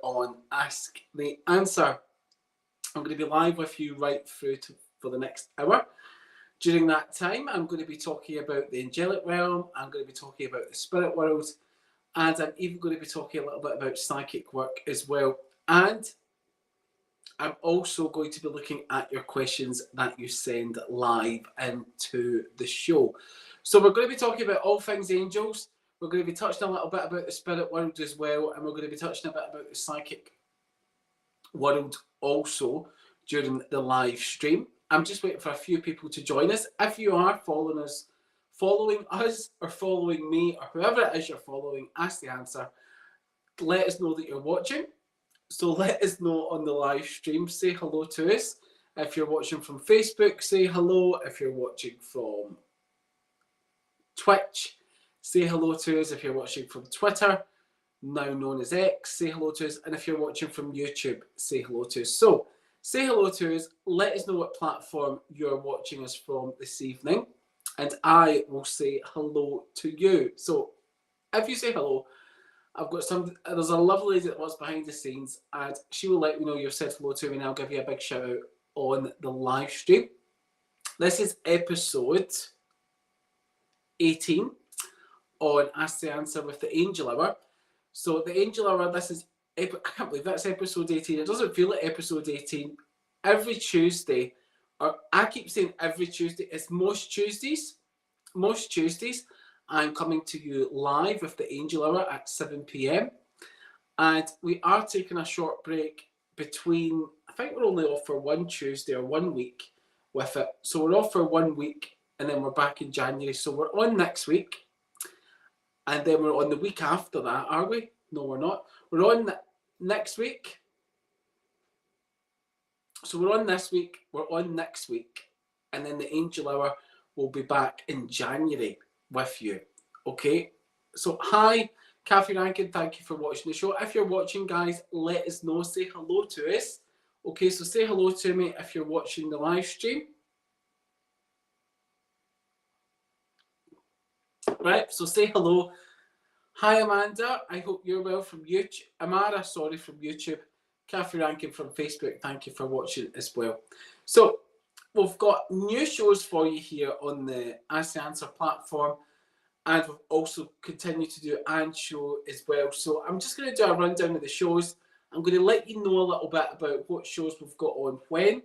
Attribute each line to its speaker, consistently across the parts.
Speaker 1: on Ask the Answer. I'm going to be live with you right through for the next hour. During that time, I'm going to be talking about the angelic realm, I'm going to be talking about the spirit world, and I'm even going to be talking a little bit about psychic work as well. And I'm also going to be looking at your questions that you send live into the show. So we're going to be talking about all things angels. We're going to be touching a little bit about the spirit world as well, and we're going to be touching a bit about the psychic world also during the live stream. I'm just waiting for a few people to join us. If you are following us or following me or whoever it is you're following, Ask the Answer, let us know that you're watching. So let us know on the live stream. Say hello to us. If you're watching from Facebook, say hello. If you're watching from Twitch, say hello to us. If you're watching from Twitter, now known as X, say hello to us. And if you're watching from YouTube, say hello to us. So say hello to us. Let us know what platform you're watching us from this evening, and I will say hello to you. So if you say hello, there's a lovely lady that was behind the scenes, and she will let me know you've said hello to me, and I'll give you a big shout out on the live stream. This is episode 18 on Ask the Answer with the Angel Hour. So the Angel Hour, I can't believe that's episode 18. It doesn't feel like episode 18. Every Tuesday, or I keep saying every Tuesday, it's most Tuesdays, I'm coming to you live with the Angel Hour at 7 p.m. And we are taking a short break between, I think we're only off for one Tuesday or 1 week with it. So we're off for 1 week and then we're back in January. So we're on next week. And then we're on the week after that, are we? No, we're not. We're on next week. So we're on this week, we're on next week. And then the Angel Hour will be back in January with you. Okay? So hi, Kathy Rankin, thank you for watching the show. If you're watching, guys, let us know. Say hello to us. Okay, so say hello to me if you're watching the live stream. Right, so say hello. Hi, Amanda. I hope you're well from YouTube. Amara, sorry, from YouTube. Kathy Rankin from Facebook. Thank you for watching as well. So we've got new shows for you here on the Ask the Answer platform, and we've also continued to do an show as well. So I'm just going to do a rundown of the shows. I'm going to let you know a little bit about what shows we've got on when,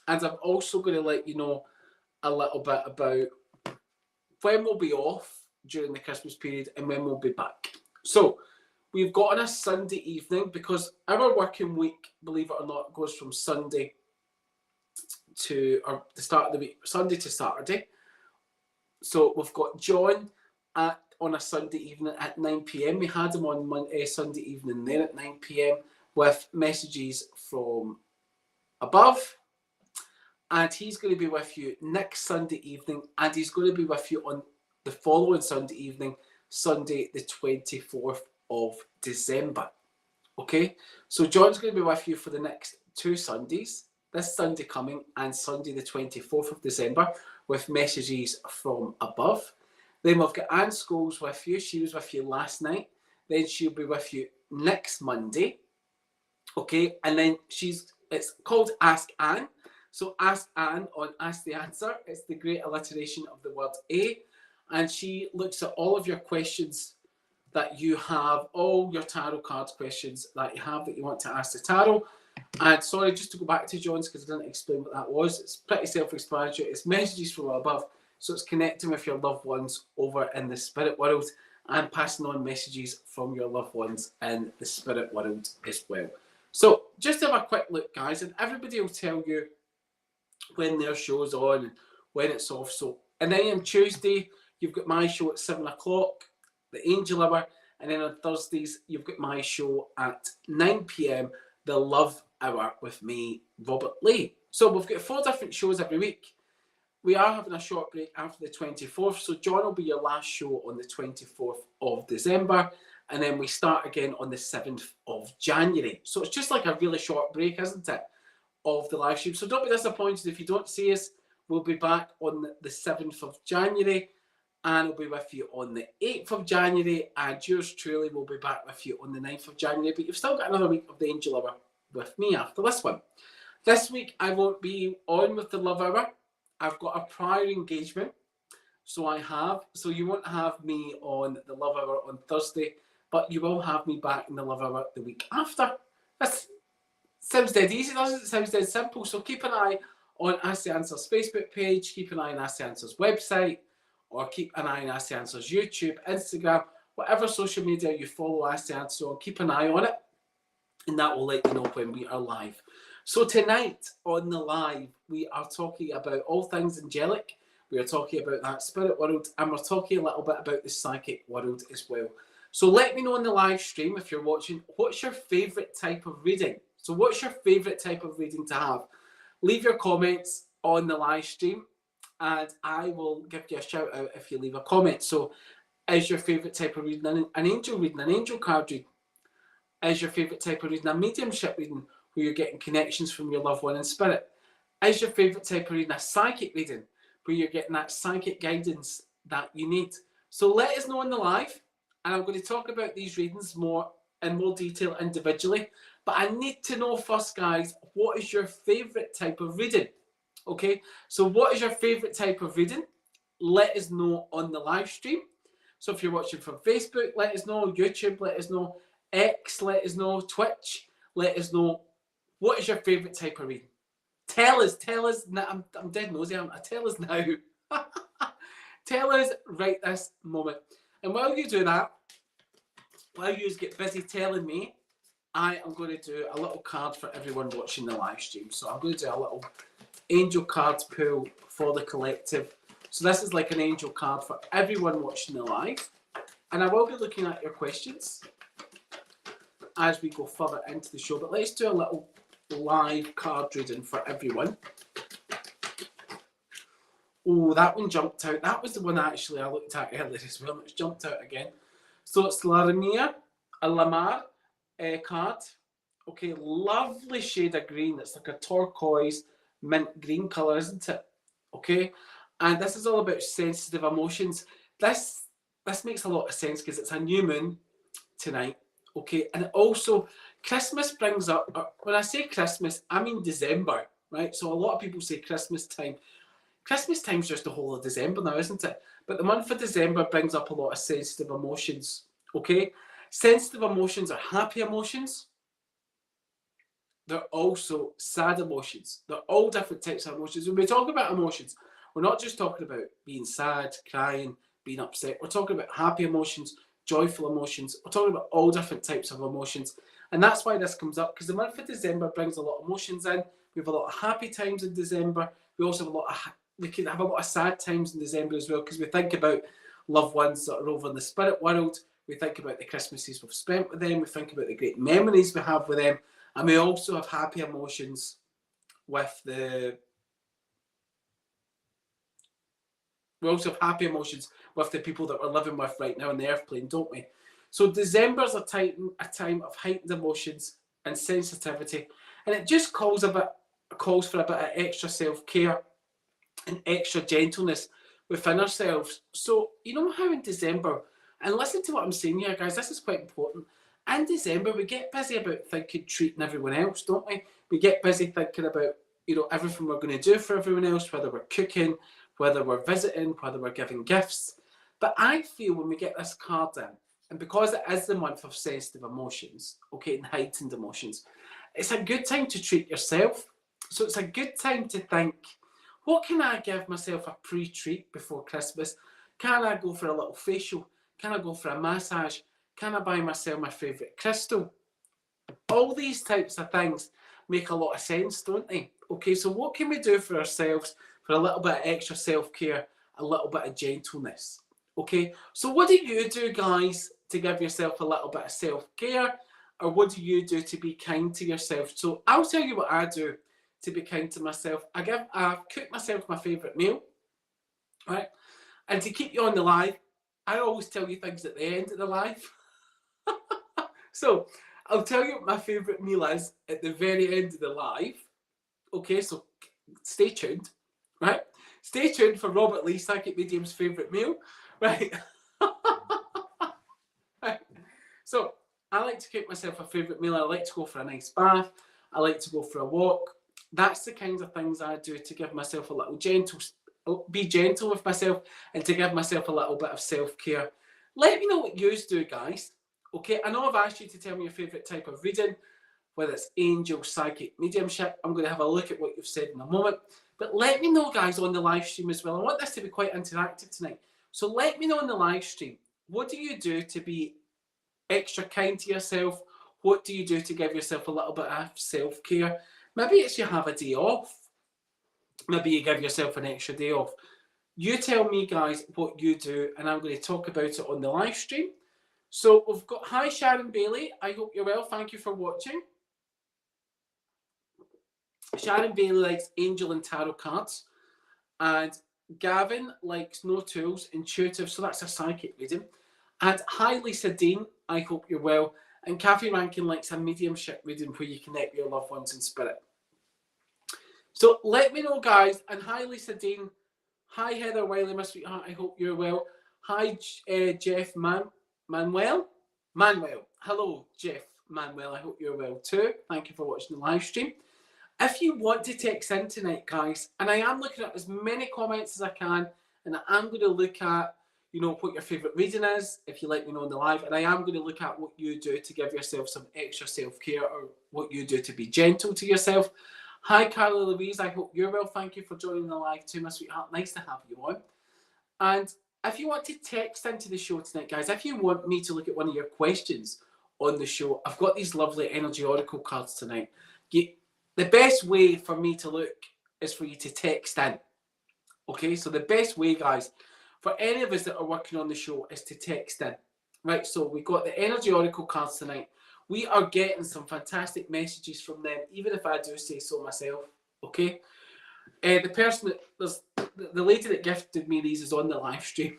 Speaker 1: and I'm also going to let you know a little bit about when we'll be off during the Christmas period and when we'll be back. So we've got on a Sunday evening, because our working week, believe it or not, goes from Sunday to, or the start of the week, Sunday to Saturday. So we've got John on a Sunday evening at 9 p.m. We had him on Sunday evening there at 9 p.m. with messages from above. And he's going to be with you next Sunday evening, and he's going to be with you on the following Sunday evening, Sunday the 24th of December. Okay, so John's going to be with you for the next 2 Sundays, this Sunday coming and Sunday the 24th of December, with messages from above. Then we've got Anne Scholes with you. She was with you last night. Then she'll be with you next Monday. Okay, and then it's called Ask Anne. So Ask Anne on Ask the Answer. It's the great alliteration of the word A. And she looks at all of your questions that you have, all your tarot cards questions that you have that you want to ask the tarot. And sorry, just to go back to John's, because I didn't explain what that was. It's pretty self-explanatory. It's messages from above. So it's connecting with your loved ones over in the spirit world and passing on messages from your loved ones in the spirit world as well. So just have a quick look, guys, and everybody will tell you when their show's on and when it's off. So, and then on Tuesday, you've got my show at 7 o'clock, the Angel Hour, and then on Thursdays, you've got my show at 9 p.m, the Love Hour with me, Robert Lee. So we've got 4 different shows every week. We are having a short break after the 24th, so John will be your last show on the 24th of December, and then we start again on the 7th of January. So it's just like a really short break, isn't it, of the live stream. So don't be disappointed if you don't see us. We'll be back on the 7th of January, and I'll be with you on the 8th of January, and yours truly will be back with you on the 9th of January, but you've still got another week of the Angel Hour with me after this one. This week I won't be on with the Love Hour. I've got a prior engagement, so you won't have me on the Love Hour on Thursday, but you will have me back in the Love Hour the week after. This sounds dead easy, doesn't it? Sounds dead simple. So keep an eye on Ask the Answers Facebook page, keep an eye on Ask the Answers website, or keep an eye on Ask the Answers YouTube, Instagram, whatever social media you follow Ask the Answers on, keep an eye on it, and that will let you know when we are live. So tonight on the live, we are talking about all things angelic. We are talking about that spirit world, and we're talking a little bit about the psychic world as well. So let me know on the live stream, if you're watching, what's your favourite type of reading? So what's your favourite type of reading to have? Leave your comments on the live stream, and I will give you a shout out if you leave a comment. So is your favourite type of reading an angel reading, an angel card reading? Is your favourite type of reading a mediumship reading, where you're getting connections from your loved one in spirit? Is your favourite type of reading a psychic reading, where you're getting that psychic guidance that you need? So let us know on the live, and I'm going to talk about these readings in more detail individually. But I need to know first, guys, what is your favourite type of reading? Okay, so what is your favourite type of reading? Let us know on the live stream. So if you're watching from Facebook, let us know. YouTube, let us know. X, let us know. Twitch, let us know. What is your favourite type of reading? Tell us. I'm dead nosy. Tell us now. Tell us right this moment. And while you do that, while you get busy telling me, I am going to do a little card for everyone watching the live stream. So I'm going to do a little angel cards pool for the collective. So this is like an angel card for everyone watching the live. And I will be looking at your questions as we go further into the show. But let's do a little live card reading for everyone. Oh, that one jumped out. That was the one actually I looked at earlier as well. It's jumped out again. So it's Laramia, a Lamar card. Okay, lovely shade of green. It's like a turquoise, mint green colour, isn't it? Okay, and this is all about sensitive emotions. This makes a lot of sense because it's a new moon tonight. Okay, and also Christmas brings up, when I say Christmas, I mean December, right? So a lot of people say Christmas time. Christmas time's just the whole of December now, isn't it? But the month of December brings up a lot of sensitive emotions, okay? Sensitive emotions are happy emotions. They're also sad emotions. They're all different types of emotions. When we talk about emotions, we're not just talking about being sad, crying, being upset. We're talking about happy emotions, joyful emotions. We're talking about all different types of emotions. And that's why this comes up, because the month of December brings a lot of emotions in. We have a lot of happy times in December. We also have we can have a lot of sad times in December as well, because we think about loved ones that are over in the spirit world. We think about the Christmases we've spent with them. We think about the great memories we have with them. And we also have happy emotions with the... We also have happy emotions with the people that we're living with right now on the earth plane, don't we? So December's a time of heightened emotions and sensitivity. And it just calls for a bit of extra self-care and extra gentleness within ourselves. So, you know how in December, and listen to what I'm saying here, guys, this is quite important. In December, we get busy about treating everyone else, don't we? We get busy thinking about, everything we're going to do for everyone else, whether we're cooking, whether we're visiting, whether we're giving gifts. But I feel when we get this card in, and because it is the month of sensitive emotions, okay, and heightened emotions, it's a good time to treat yourself. So it's a good time to think, what can I give myself a pre-treat before Christmas? Can I go for a little facial? Can I go for a massage? Can I buy myself my favourite crystal? All these types of things make a lot of sense, don't they? Okay, so what can we do for ourselves for a little bit of extra self-care, a little bit of gentleness? Okay, so what do you do, guys, to give yourself a little bit of self-care? Or what do you do to be kind to yourself? So I'll tell you what I do to be kind to myself. I cook myself my favourite meal, right? And to keep you on the live, I always tell you things at the end of the live. So I'll tell you what my favourite meal is at the very end of the live. Okay, so stay tuned, right? Stay tuned for Robert Lee, Psychic Medium's favourite meal. Right. Right. So I like to cook myself a favourite meal. I like to go for a nice bath. I like to go for a walk. That's the kinds of things I do to give myself a little be gentle with myself and to give myself a little bit of self-care. Let me know what you do, guys. Okay, I know I've asked you to tell me your favourite type of reading, whether it's angel, psychic, mediumship. I'm going to have a look at what you've said in a moment. But let me know, guys, on the live stream as well. I want this to be quite interactive tonight. So let me know on the live stream, what do you do to be extra kind to yourself? What do you do to give yourself a little bit of self-care? Maybe it's you have a day off. Maybe you give yourself an extra day off. You tell me, guys, what you do, and I'm going to talk about it on the live stream. So we've got, hi Sharon Bailey, I hope you're well, thank you for watching. Sharon Bailey likes angel and tarot cards, and Gavin likes no tools, intuitive, so that's a psychic reading. And hi Lisa Dean, I hope you're well. And Kathy Rankin likes a mediumship reading where you connect with your loved ones in spirit. So let me know, guys. And hi Lisa Dean, hi Heather Wiley, my sweetheart, I hope you're well. Hi Jeff Manuel. Hello Jeff Manuel, I hope you're well too. Thank you for watching the live stream. If you want to text in tonight, guys, and I am looking at as many comments as I can, and I'm going to look at, you know, what your favourite reading is, if you let me know in the live, and I am going to look at what you do to give yourself some extra self-care, or what you do to be gentle to yourself. Hi, Carla Louise, I hope you're well. Thank you for joining the live too, my sweetheart. Nice to have you on. And if you want to text into the show tonight, guys, if you want me to look at one of your questions on the show, I've got these lovely energy oracle cards tonight. The best way for me to look is for you to text in. Okay, so the best way, guys, for any of us that are working on the show is to text in. Right, so we got the energy oracle cards tonight. We are getting some fantastic messages from them, even if I do say so myself. Okay, the person that the lady that gifted me these is on the live stream,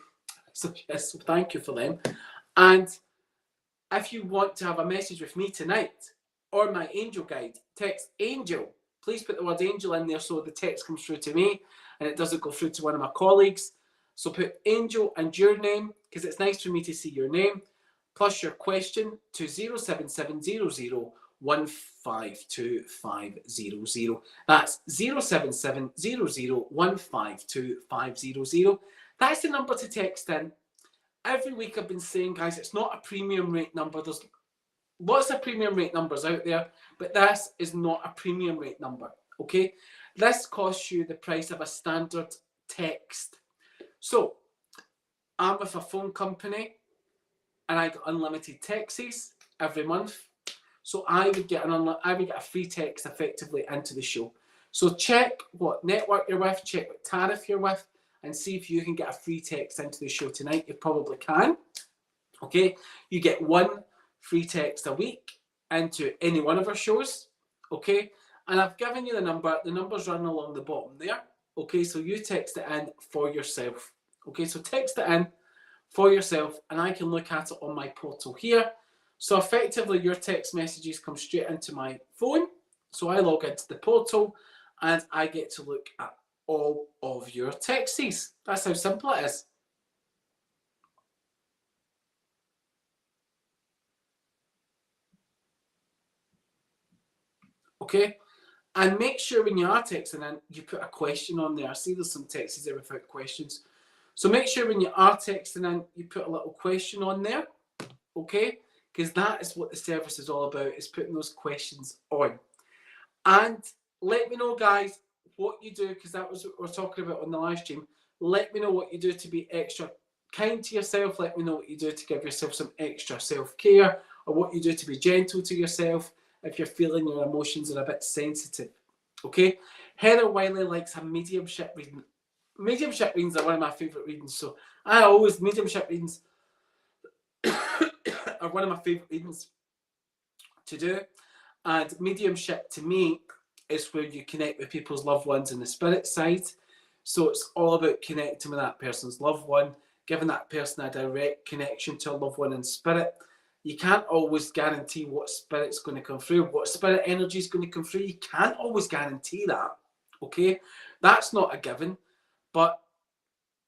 Speaker 1: so yes, so thank you for them. And if you want to have a message with me tonight, or my angel guide, text angel. Please put the word angel in there so the text comes through to me and it doesn't go through to one of my colleagues. So put angel and your name, because it's nice for me to see your name, plus your question to 07700 152500. That's 07700 152500. That's the number to text in. Every week I've been saying, guys, it's not a premium rate number. There's lots of premium rate numbers out there, but this is not a premium rate number, okay? This costs you the price of a standard text. So, I'm with a phone company, and I get unlimited texts every month. So I would get a free text effectively into the show. So check what network you're with, check what tariff you're with, and see if you can get a free text into the show tonight. You probably can, okay? You get one free text a week into any one of our shows, okay? And I've given you the number. The number's running along the bottom there, okay? So you text it in for yourself, okay? So text it in for yourself, and I can look at it on my portal here. So effectively, your text messages come straight into my phone. So I log into the portal, and I get to look at all of your texts. That's how simple it is. Okay, and make sure when you are texting in, you put a question on there. I see there's some texts there without questions. So make sure when you are texting in, you put a little question on there, okay? Because that is what the service is all about, is putting those questions on. And let me know, guys, what you do, because that was what we're talking about on the live stream. Let me know what you do to be extra kind to yourself. Let me know what you do to give yourself some extra self-care, or what you do to be gentle to yourself if you're feeling your emotions are a bit sensitive. Okay? Heather Wiley likes a mediumship reading. Mediumship readings are one of my favourite readings. So mediumship readings are one of my favourite readings to do. And mediumship to me is where you connect with people's loved ones in the spirit side. So it's all about connecting with that person's loved one, giving that person a direct connection to a loved one in spirit. You can't always guarantee what spirit's going to come through, what spirit energy is going to come through. You can't always guarantee that, okay? That's not a given. But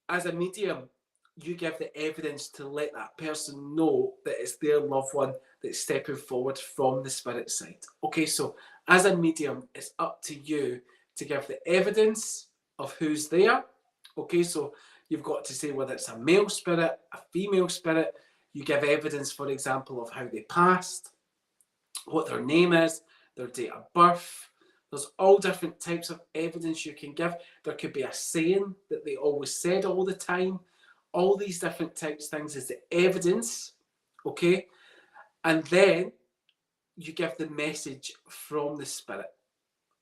Speaker 1: as a medium, you give the evidence to let that person know that it's their loved one that's stepping forward from the spirit side. Okay, so as a medium, it's up to you to give the evidence of who's there. Okay, so you've got to say whether it's a male spirit, a female spirit. You give evidence, for example, of how they passed, what their name is, their date of birth. There's all different types of evidence you can give. There could be a saying that they always said all the time. All these different types of things is the evidence, okay? And then you give the message from the spirit.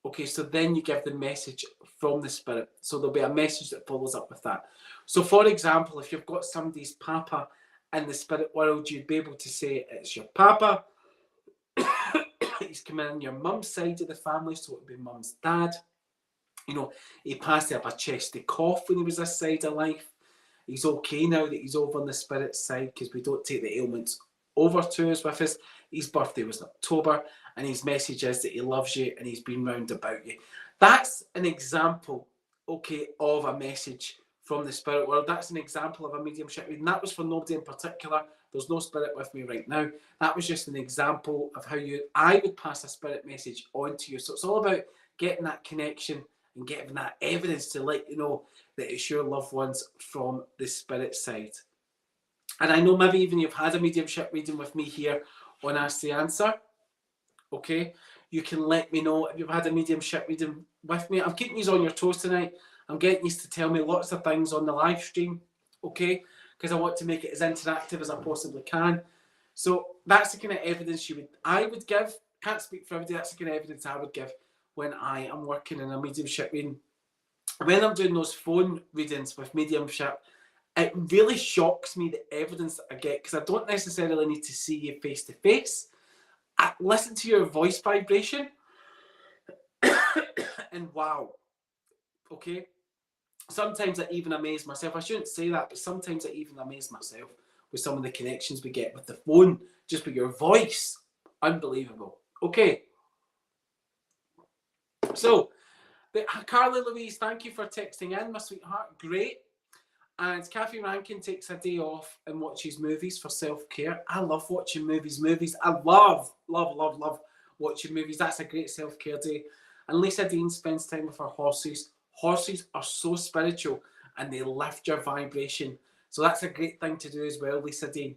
Speaker 1: Okay, so then you give the message from the spirit. So there'll be a message that follows up with that. So for example, if you've got somebody's papa in the spirit world, you'd be able to say it's your papa. He's coming in your mum's side of the family, so it would be mum's dad. You know, he passed up a chesty cough when he was this side of life. He's okay now that he's over on the spirit side because we don't take the ailments over to us with us. His birthday was in October, and his message is that he loves you and he's been round about you. That's an example, okay, of a message from the spirit world. That's an example of a mediumship reading. That was for nobody in particular. There's no spirit with me right now. That was just an example of how I would pass a spirit message on to you. So it's all about getting that connection and getting that evidence to let you know that it's your loved ones from the spirit side. And I know maybe even you've had a mediumship reading with me here on Ask the Answer. Okay, you can let me know if you've had a mediumship reading with me. I'm keeping you on your toes tonight. I'm getting you to tell me lots of things on the live stream, okay? Because I want to make it as interactive as I possibly can. So that's the kind of evidence I would give. Can't speak for everybody. That's the kind of evidence I would give when I am working in a mediumship reading. When I'm doing those phone readings with mediumship, it really shocks me the evidence that I get because I don't necessarily need to see you face to face. I listen to your voice vibration and wow, okay? Sometimes I even amaze myself. I shouldn't say that, but sometimes I even amaze myself with some of the connections we get with the phone, just with your voice. Unbelievable. Okay. So, Carly Louise, thank you for texting in, my sweetheart. Great. And Kathy Rankin takes a day off and watches movies for self-care. I love watching movies. I love watching movies. That's a great self-care day. And Lisa Dean spends time with her horses. Horses are so spiritual and they lift your vibration. So that's a great thing to do as well, Lisa Dean.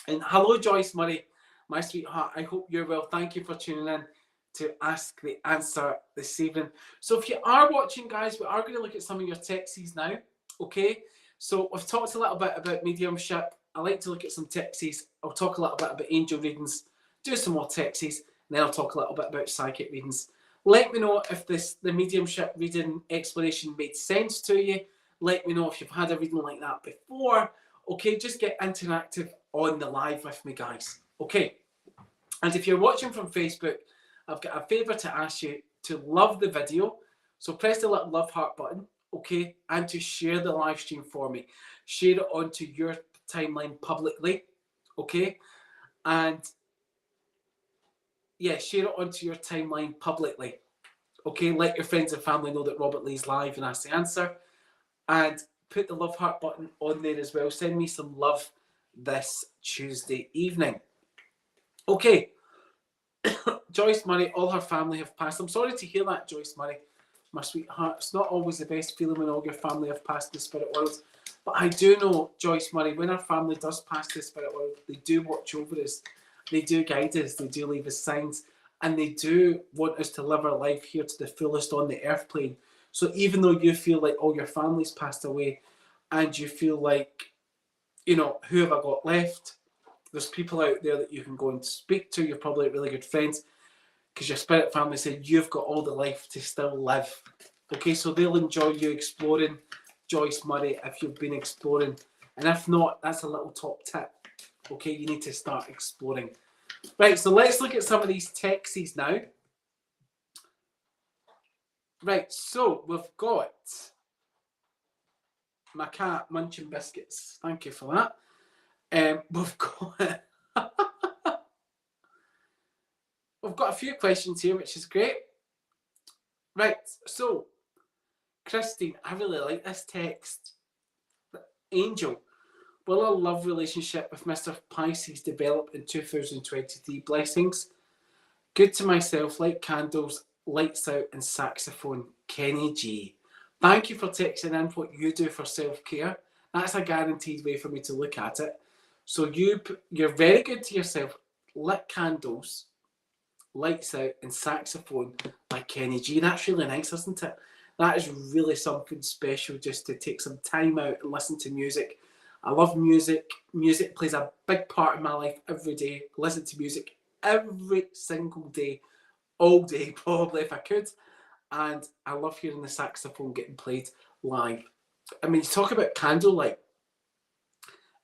Speaker 1: And hello, Joyce Murray, my sweetheart. I hope you're well. Thank you for tuning in to Ask the Answer this evening. So if you are watching, guys, we are going to look at some of your texts now. Okay, so we've talked a little bit about mediumship. I like to look at some texts. I'll talk a little bit about angel readings, do some more texts, and then I'll talk a little bit about psychic readings. Let me know if the mediumship reading explanation made sense to you. Let me know if you've had a reading like that before. Okay, just get interactive on the live with me, guys. Okay, and if you're watching from Facebook, I've got a favour to ask you to love the video. So press the little love heart button. Okay, and to share the live stream for me. Share it onto your timeline publicly, okay? And yeah, share it onto your timeline publicly, okay? Let your friends and family know that Robert Lee's live and Ask the Answer. And put the love heart button on there as well. Send me some love this Tuesday evening. Okay. Joyce Murray, all her family have passed. I'm sorry to hear that, Joyce Murray. My sweetheart, it's not always the best feeling when all your family have passed the spirit world. But I do know, Joyce Murray, when our family does pass the spirit world, they do watch over us. They do guide us. They do leave us signs. And they do want us to live our life here to the fullest on the earth plane. So even though you feel like all your family's passed away and you feel like, you know, who have I got left? There's people out there that you can go and speak to. You're probably really good friends. Because your spirit family said you've got all the life to still live. Okay, so they'll enjoy you exploring, Joyce Murray, if you've been exploring. And if not, that's a little top tip. Okay, you need to start exploring. Right, so let's look at some of these texts now. Right, so we've got my cat munching biscuits. Thank you for that. We've got... We've got a few questions here, which is great. Right, so, Christine, I really like this text. Angel, will a love relationship with Mr. Pisces develop in 2023? Blessings. Good to myself, like candles, lights out, and saxophone. Kenny G. Thank you for texting in what you do for self-care. That's a guaranteed way for me to look at it. So you're very good to yourself. Lit candles, lights out, and saxophone by Kenny G. That's really nice, isn't it? That is really something special, just to take some time out and listen to music. I love music. Music plays a big part in my life every day. Listen to music every single day, all day probably if I could. And I love hearing the saxophone getting played live. I mean, you talk about candlelight.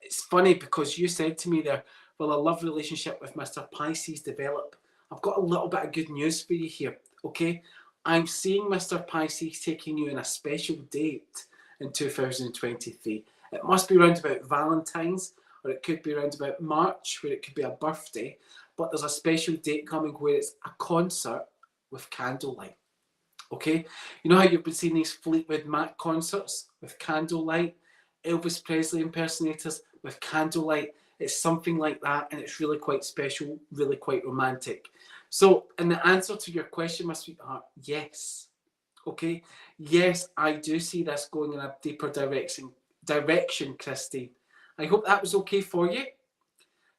Speaker 1: It's funny because you said to me there, will a love relationship with Mr. Pisces develop? I've got a little bit of good news for you here, okay? I'm seeing Mr. Pisces taking you on a special date in 2023. It must be around about Valentine's, or it could be around about March, where it could be a birthday. But there's a special date coming where it's a concert with candlelight. Okay? You know how you've been seeing these Fleetwood Mac concerts with candlelight, Elvis Presley impersonators with candlelight? It's something like that, and it's really quite special, really quite romantic. So, in the answer to your question, my sweetheart, yes. Okay? Yes, I do see this going in a deeper direction, Christine. I hope that was okay for you.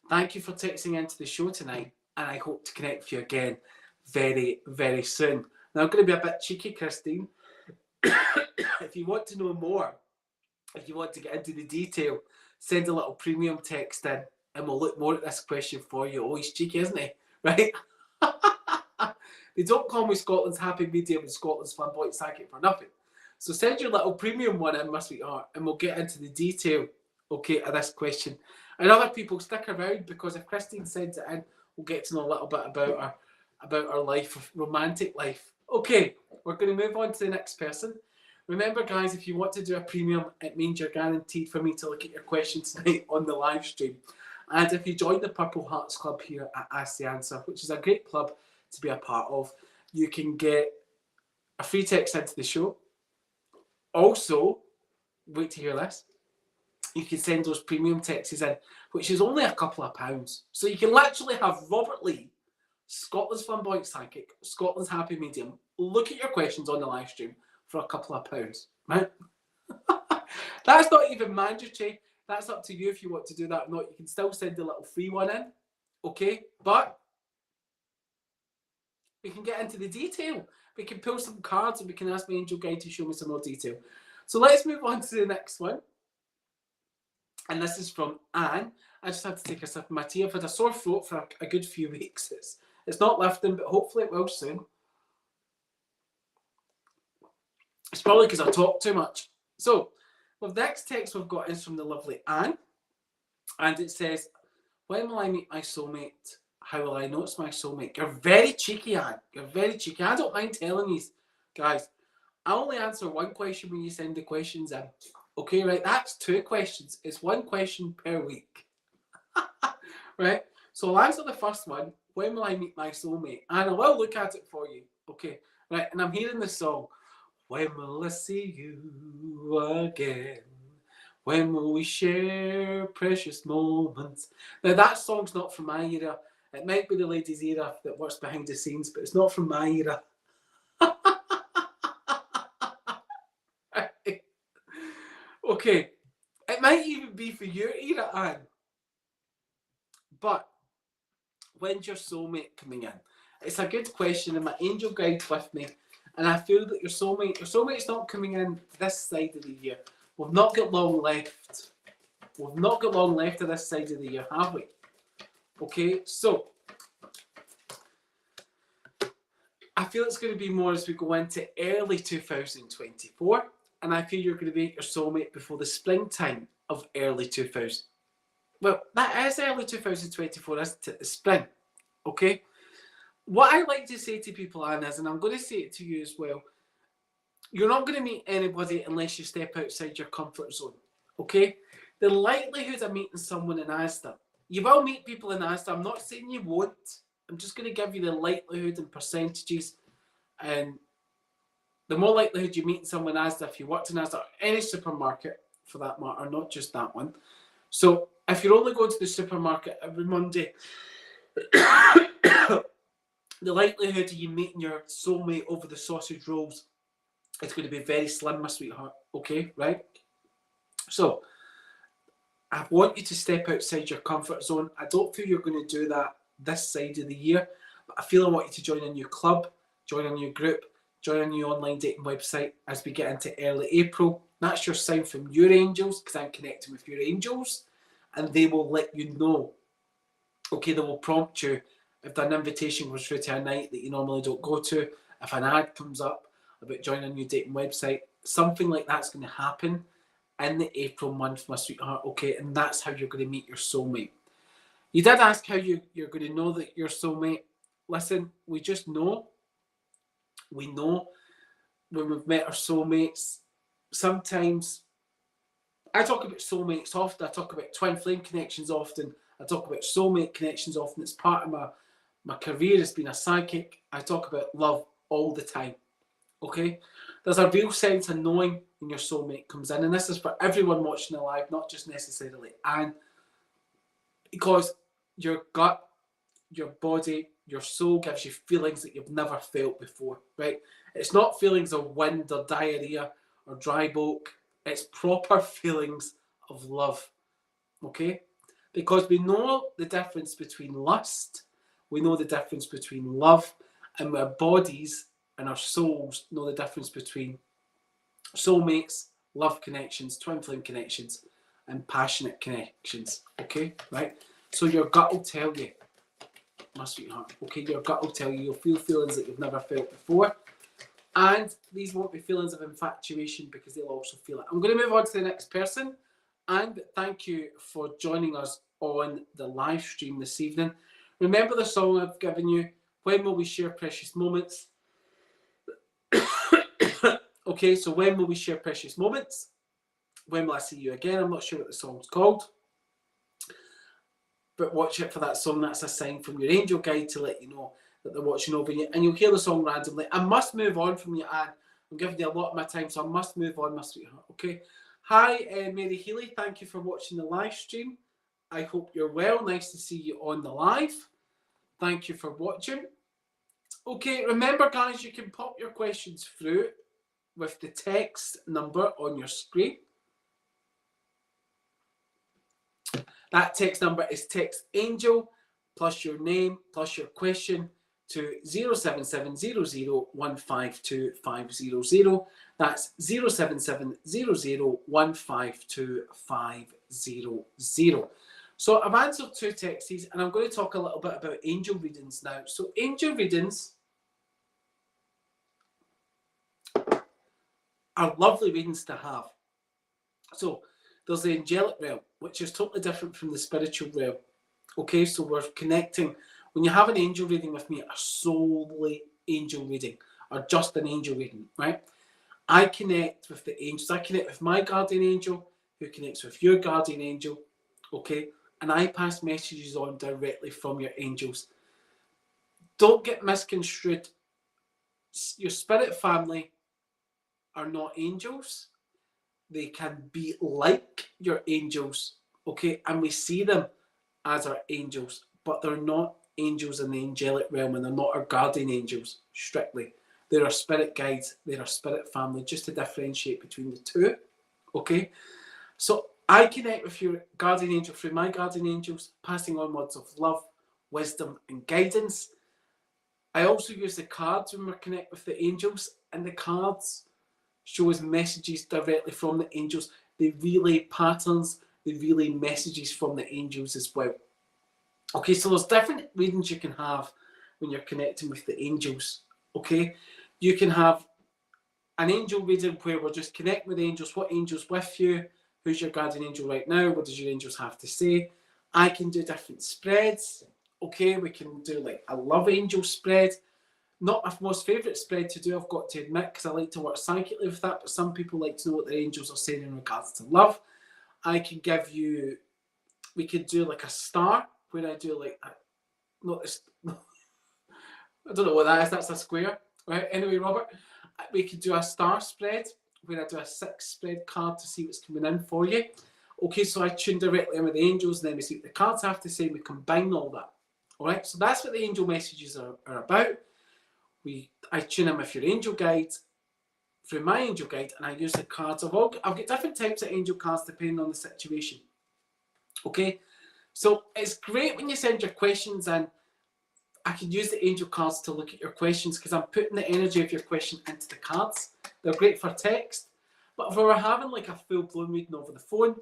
Speaker 1: Thank you for texting into the show tonight, and I hope to connect with you again very, very soon. Now, I'm going to be a bit cheeky, Christine. If you want to know more, if you want to get into the detail, send a little premium text in, and we'll look more at this question for you. Oh, he's cheeky, isn't he? Right? They don't call me Scotland's happy medium and Scotland's flamboyant psychic for nothing. So send your little premium one in, my sweetheart, and we'll get into the detail, okay, of this question. And other people, stick around, because if Christine sends it in, we'll get to know a little bit about our life, romantic life. Okay, we're going to move on to the next person. Remember, guys, if you want to do a premium, it means you're guaranteed for me to look at your questions tonight on the live stream. And if you join the Purple Hearts Club here at Ask the Answer, which is a great club to be a part of, you can get a free text into the show. Also, wait to hear this, you can send those premium texts in, which is only a couple of pounds. So you can literally have Robert Lee, Scotland's flamboyant psychic, Scotland's happy medium, look at your questions on the live stream for a couple of pounds, right? That's not even mandatory. That's up to you if you want to do that or not. You can still send a little free one in, okay? But we can get into the detail. We can pull some cards and we can ask my angel guide to show me some more detail. So let's move on to the next one. And this is from Anne. I just had to take a sip of my tea. I've had a sore throat for a good few weeks. It's not lifting, but hopefully it will soon. It's probably because I talk too much. So, well, the next text we've got is from the lovely Anne. And it says, when will I meet my soulmate? How will I know it's my soulmate? You're very cheeky, Anne. You're very cheeky. I don't mind telling you, guys. I only answer one question when you send the questions in. Okay, right? That's 2 questions. It's 1 question per week. Right? So I'll answer the first one. When will I meet my soulmate? And I will look at it for you. Okay, right? And I'm hearing the song. When will I see you again? When will we share precious moments? Now, that song's not from my era. It might be the lady's era that works behind the scenes, but it's not from my era. Okay, it might even be for your era, Anne. But when's your soulmate coming in? It's a good question, and my angel guide's with me. And I feel that your soulmate's not coming in this side of the year. We've not got long left. We've not got long left of this side of the year, have we? Okay, so I feel it's going to be more as we go into early 2024. And I feel you're going to meet your soulmate before the springtime of early 2000. Well, that is early 2024, isn't it? The spring. Okay? What I like to say to people, Anne, is, and I'm going to say it to you as well, you're not going to meet anybody unless you step outside your comfort zone. Okay? The likelihood of meeting someone in Asda, you will meet people in Asda. I'm not saying you won't. I'm just going to give you the likelihood and percentages. And the more likelihood you meet someone in Asda, if you worked in Asda or any supermarket, for that matter, not just that one. So if you're only going to the supermarket every Monday, the likelihood of you meeting your soulmate over the sausage rolls is going to be very slim, my sweetheart. Okay, right? So I want you to step outside your comfort zone. I don't feel you're going to do that this side of the year, but I feel I want you to join a new club, join a new group, join a new online dating website as we get into early April. That's your sign from your angels, because I'm connecting with your angels, and they will let you know. Okay, they will prompt you if an invitation goes through to a night that you normally don't go to, if an ad comes up about joining a new dating website, something like that's going to happen in the April month, my sweetheart, okay? And that's how you're going to meet your soulmate. You did ask how you're going to know that your soulmate. Listen, we just know. We know when we've met our soulmates. Sometimes, I talk about soulmates often. I talk about twin flame connections often. I talk about soulmate connections often. It's part of my career as being a psychic. I talk about love all the time, okay? There's a real sense of knowing when your soulmate comes in. And this is for everyone watching the live, not just necessarily Anne. Because your gut, your body, your soul gives you feelings that you've never felt before, right? It's not feelings of wind or diarrhea or dry bulk. It's proper feelings of love, okay? Because we know the difference between lust, we know the difference between love, and our bodies and our souls know the difference between soulmates, love connections, twin flame connections, and passionate connections, okay, right? So your gut will tell you, my sweetheart, okay, your gut will tell you. You'll feel feelings that you've never felt before, and these won't be feelings of infatuation because they'll also feel it. I'm going to move on to the next person, and thank you for joining us on the live stream this evening. Remember the song I've given you, When Will We Share Precious Moments? Okay, so when will we share precious moments? When will I see you again? I'm not sure what the song's called, but watch it for that song. That's a sign from your angel guide to let you know that they're watching over you, and you'll hear the song randomly. I must move on from you, Anne. I'm giving you a lot of my time, so I must move on, my sweetheart, okay? Hi, Mary Healy. Thank you for watching the live stream. I hope you're well. Nice to see you on the live. Thank you for watching. Okay, remember, guys, you can pop your questions through with the text number on your screen. That text number is text angel plus your name plus your question to 07700152500. That's 07700152500. So I've answered two texts, and I'm going to talk a little bit about angel readings now. So angel readings are lovely readings to have. So there's the angelic realm, which is totally different from the spiritual realm. Okay, so we're connecting. When you have an angel reading with me, a solely angel reading, or just an angel reading, right? I connect with the angels. I connect with my guardian angel, who connects with your guardian angel, okay? And I pass messages on directly from your angels. Don't get misconstrued. Your spirit family are not angels. They can be like your angels, okay? And we see them as our angels, but they're not angels in the angelic realm, and they're not our guardian angels, strictly. They're our spirit guides, they're our spirit family, just to differentiate between the two, okay? So I connect with your guardian angel through my guardian angels, passing on words of love, wisdom, and guidance. I also use the cards when we connect with the angels, and the cards show us messages directly from the angels. They relay patterns, they relay messages from the angels as well. Okay, so there's different readings you can have when you're connecting with the angels, okay? You can have an angel reading where we're just connecting with the angels. What angel's with you? Who's your guardian angel right now? What does your angels have to say? I can do different spreads, okay? We can do like a love angel spread. Not my most favourite spread to do, I've got to admit, because I like to work psychically with that, but some people like to know what their angels are saying in regards to love. I can give you, we could do like a star, where I do like, not this, I don't know what that is, that's a square, right? Anyway, Robert, we could do a star spread, where I do a 6 spread card to see what's coming in for you. Okay, so I tune directly in with the angels, and then we see what the cards have to say, we combine all that. All right, so that's what the angel messages are about. I tune in with your angel guides through my angel guide, and I use the cards. I've got different types of angel cards depending on the situation. Okay, so it's great when you send your questions in. I can use the angel cards to look at your questions because I'm putting the energy of your question into the cards. They're great for text, but if we were having like a full-blown reading over the phone,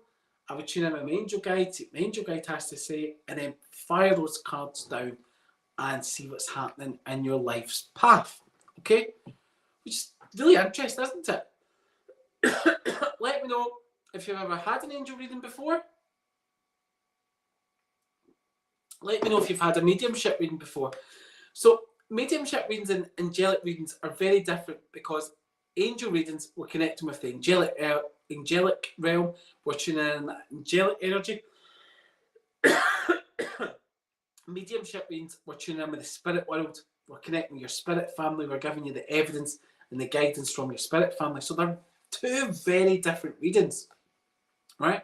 Speaker 1: I would tune in with my angel guide, see what my angel guide has to say, and then fire those cards down and see what's happening in your life's path. Okay, which is really interesting, isn't it? Let me know if you've ever had an angel reading before. Let me know if you've had a mediumship reading before. So mediumship readings and angelic readings are very different because angel readings, we're connecting with the angelic realm, we're tuning in that angelic energy. Mediumship readings, we're tuning in with the spirit world, we're connecting with your spirit family, we're giving you the evidence and the guidance from your spirit family. So they're two very different readings, right?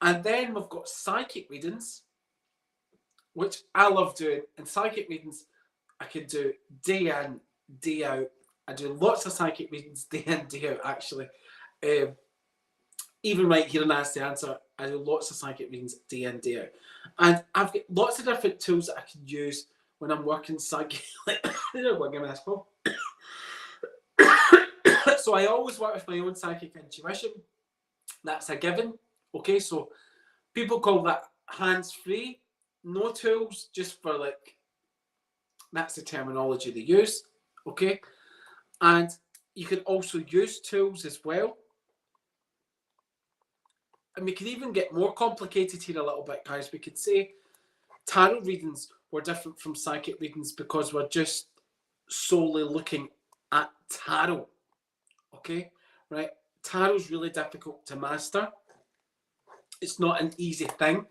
Speaker 1: And then we've got psychic readings, which I love doing. And psychic readings, I can do day in, day out. I do lots of psychic readings day in, day out, actually. Even right here in Ask the Answer, I do lots of psychic readings day in, day out. And I've got lots of different tools that I can use when I'm working psychic. Give me this call. So I always work with my own psychic intuition. That's a given. Okay, so people call that hands-free. No tools, just for like, that's the terminology they use, okay? And you can also use tools as well. And we can even get more complicated here a little bit, guys. We could say tarot readings were different from psychic readings because we're just solely looking at tarot, okay? Right? Tarot's really difficult to master. It's not an easy thing.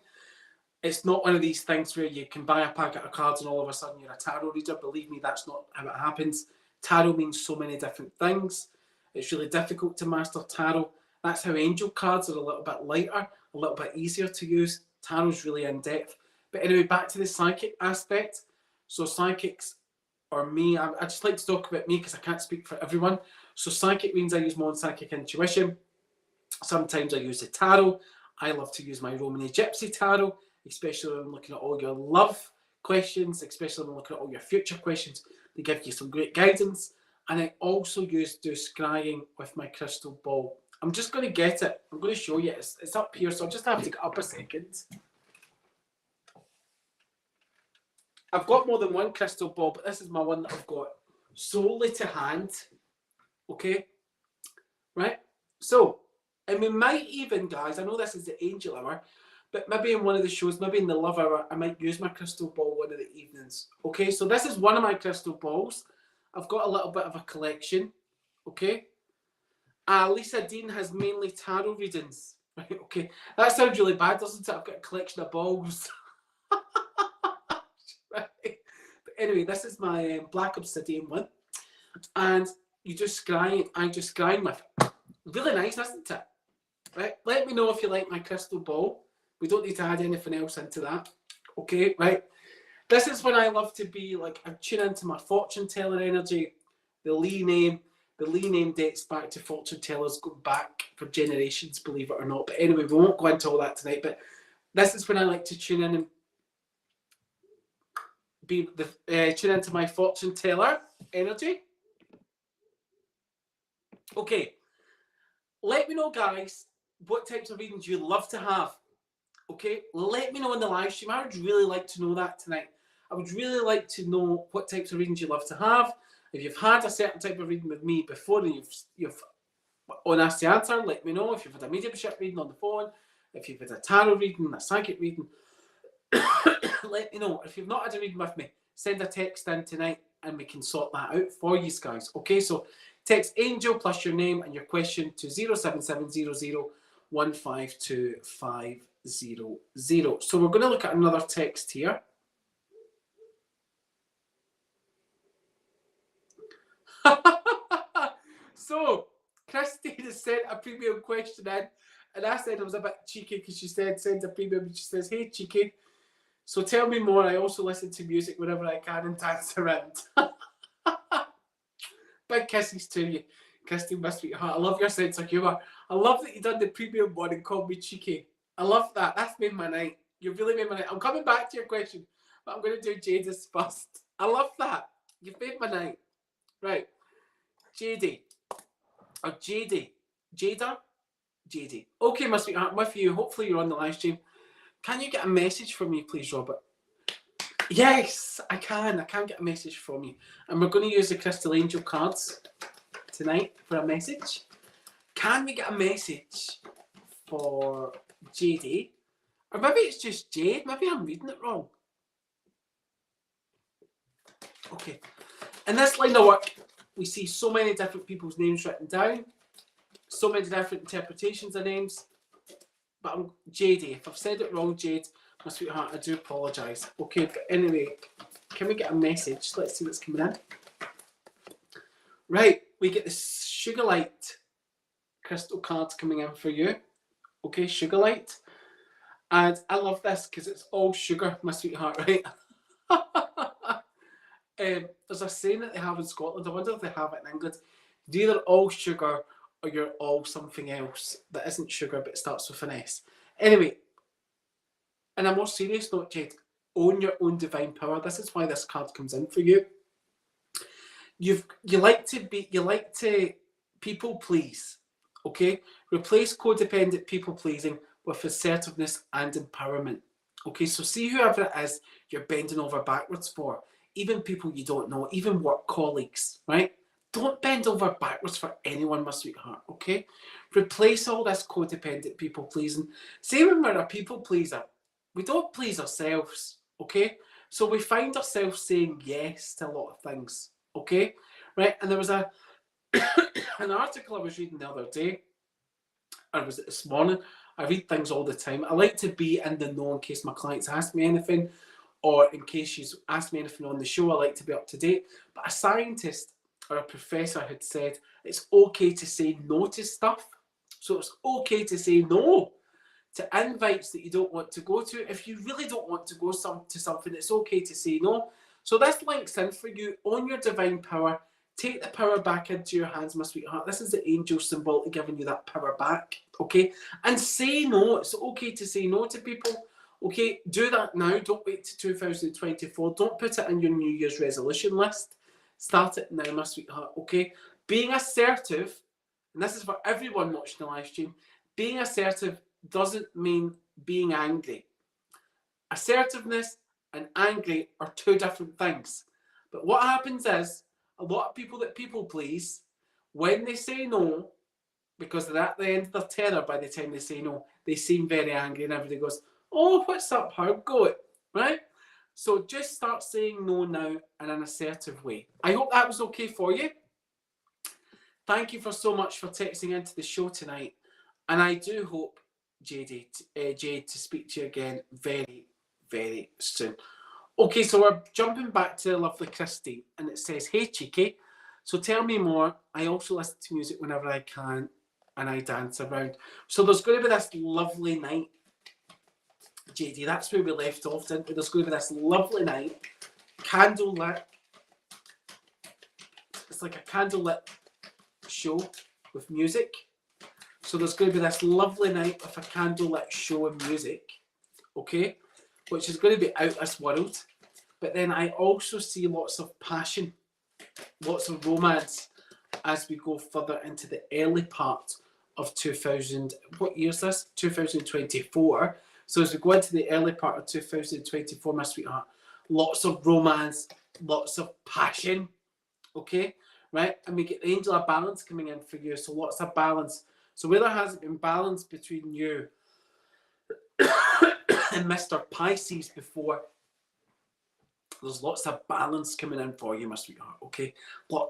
Speaker 1: It's not one of these things where you can buy a packet of cards and all of a sudden you're a tarot reader. Believe me, that's not how it happens. Tarot means so many different things. It's really difficult to master tarot. That's how angel cards are a little bit lighter, a little bit easier to use. Tarot's really in depth. But anyway, back to the psychic aspect. So psychics, or me, I just like to talk about me because I can't speak for everyone. So psychic means I use my own psychic intuition. Sometimes I use the tarot. I love to use my Romany Gypsy tarot, especially when I'm looking at all your love questions, especially when I'm looking at all your future questions. They give you some great guidance. And I also do scrying with my crystal ball. I'm just going to get it. I'm going to show you. It's up here, so I'll just have to get up a second. I've got more than one crystal ball, but this is my one that I've got solely to hand. Okay? Right? So, and we might even, guys, I know this is the angel hour, but maybe in one of the shows, maybe in the love hour, I might use my crystal ball one of the evenings. Okay, so this is one of my crystal balls. I've got a little bit of a collection. Okay. Lisa Dean has mainly tarot readings. Right, okay. That sounds really bad, doesn't it? I've got a collection of balls. Right. But anyway, this is my black obsidian one. And you just scry, I just scry with it. Really nice, isn't it? Right. Let me know if you like my crystal ball. We don't need to add anything else into that. Okay, right. This is when I love to be like, I tune into my fortune teller energy. The Lee name dates back to fortune tellers, go back for generations, believe it or not. But anyway, we won't go into all that tonight. But this is when I like to tune in and tune into my fortune teller energy. Okay, let me know, guys, what types of readings you love to have. Okay, let me know in the live stream. I would really like to know that tonight. I would really like to know what types of readings you love to have. If you've had a certain type of reading with me before and you've on Ask the Answer, let me know. If you've had a mediumship reading on the phone, if you've had a tarot reading, a psychic reading, let me know. If you've not had a reading with me, send a text in tonight and we can sort that out for you guys. Okay, so text Angel plus your name and your question to 07700 152 500. So we're going to look at another text here. So Christine has sent a premium question in, and I said I was a bit cheeky because she said send a premium, and she says, hey, cheeky. So tell me more. I also listen to music whenever I can and dance around. Big kisses to you, Christine, my sweetheart. I love your sense of humour. I love that you done the premium one and called me cheeky. I love that. That's made my night. You really made my night. I'm coming back to your question, but I'm going to do Jada's first. I love that. You've made my night. Right. JD. Or JD. Jada? JD. Okay, my sweetheart, I'm with you. Hopefully you're on the live stream. Can you get a message from me, please, Robert? Yes, I can. I can get a message from you. And we're going to use the Crystal Angel cards tonight for a message. Can we get a message for JD? Or maybe it's just Jade. Maybe I'm reading it wrong. Okay. In this line of work, we see so many different people's names written down. So many different interpretations of names. But I'm JD. If I've said it wrong, Jade, my sweetheart, I do apologise. Okay, but anyway, can we get a message? Let's see what's coming in. Right, we get the Sugar Light crystal cards coming in for you. Okay, Sugar Light. And I love this because it's all sugar, my sweetheart, right? There's a saying that they have in Scotland. I wonder if they have it in England. You're either all sugar or you're all something else that isn't sugar but starts with an S. Anyway, on a more serious note, Jade, own your own divine power. This is why this card comes in for you. You like to people please, okay? Replace codependent people pleasing with assertiveness and empowerment. Okay, so see whoever it is you're bending over backwards for, even people you don't know, even work colleagues, right? Don't bend over backwards for anyone, my sweetheart, okay? Replace all this codependent people pleasing. Say when we're a people pleaser, we don't please ourselves, okay? So we find ourselves saying yes to a lot of things, okay? Right, and there was an article I was reading the other day, or was it this morning? I read things all the time. I like to be in the know in case my clients ask me anything, or in case she's asked me anything on the show. I like to be up to date. But a scientist or a professor had said it's okay to say no to stuff. So it's okay to say no to invites that you don't want to go to. If you really don't want to go to something, it's okay to say no. So this links in for you. Own your divine power. Take the power back into your hands, my sweetheart. This is the angel symbol giving you that power back, okay? And say no. It's okay to say no to people, okay? Do that now. Don't wait to 2024. Don't put it in your New Year's resolution list. Start it now, my sweetheart, okay? Being assertive, and this is for everyone watching the live stream, being assertive doesn't mean being angry. Assertiveness and angry are two different things. But what happens is, a lot of people that people please, when they say no, because they're at the end of their tether by the time they say no, they seem very angry and everybody goes, oh, what's up, how go it, right? So just start saying no now in an assertive way. I hope that was okay for you. Thank you so much for texting into the show tonight. And I do hope, Jade, to speak to you again very, very soon. Okay, so we're jumping back to the lovely Christy, and it says, hey, cheeky, so tell me more. I also listen to music whenever I can, and I dance around. So there's going to be this lovely night, JD, that's where we left off, didn't we? There's going to be this lovely night, candlelit. It's like a candlelit show with music. So there's going to be this lovely night with a candlelit show and music, okay? Which is going to be out this world. But then I also see lots of passion, lots of romance as we go further into the early part of 2000, what year is this? 2024. So as we go into the early part of 2024, my sweetheart, lots of romance, lots of passion, okay? Right? And we get the angel of balance coming in for you, so lots of balance. So where there hasn't been balance between you and Mr. Pisces before, there's lots of balance coming in for you, my sweetheart, okay? But